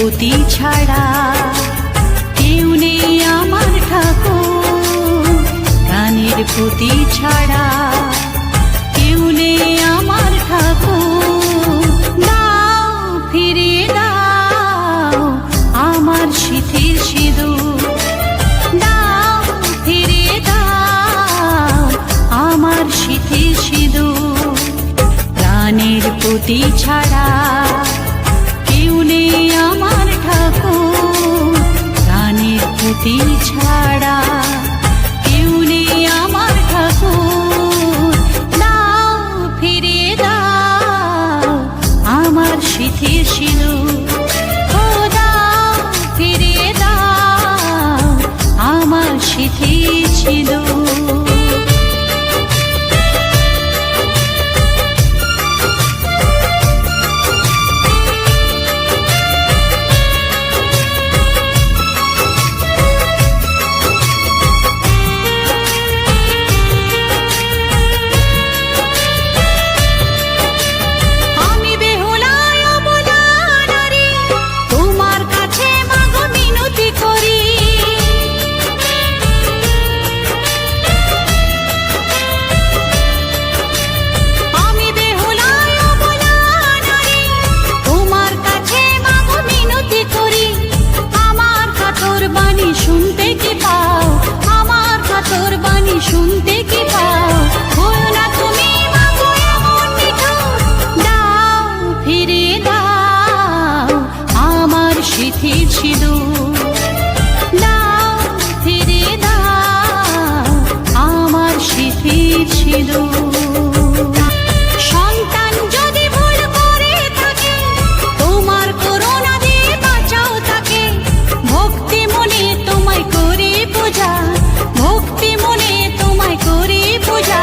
প্রতি ছাড়া কেউ নেই আমার ঠাকুর, প্রাণের প্রতি ছাড়া কেউ নেই আমার ঠাকুর। দাও ফিরিয়ে দাও আমার সিঁথির সিঁদুর, দাও ফিরিয়ে দাও আমার সিঁথির সিঁদুর। প্রাণের প্রতি ছাড়া কেউ নেই আমার ঠাকুর, প্রাণের প্রতি ছাড়া কেউ নেই আমার ঠাকুর। দাও ফিরিয়ে দাও আমার সিঁথির সিঁদুর, ও দাও ফিরিয়ে দাও আমার সিঁথির সিঁদুর। শুনতে কি পাও আমার কাতর বাণী, শুনতে কি পাও? হয়ো না তুমি মাগো এমন নিঠুর, দাও ফিরিয়ে দাও আমার সিঁথির সিঁদুর, দাও ফিরিয়ে দাও আমার সিঁথির সিঁদুর। সন্তান যদি ভুল করে থাকে তোমার করুণা দিয়ে বাঁচাও তাকে, ভক্তি মনে তোমায় করি পূজা, ভক্তি মনে তোমায় করি পূজা।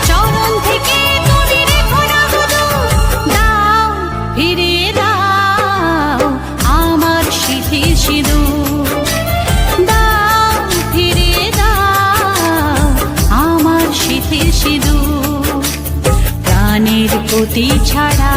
চরণ থেকে তুমি রেখো না দূর, দাও ফিরিয়ে দাও আমার সিঁথির সিঁদুর, দাও ফিরিয়ে দাও আমার সিঁথির সিঁদুর। প্রাণের প্রতি ছাড়া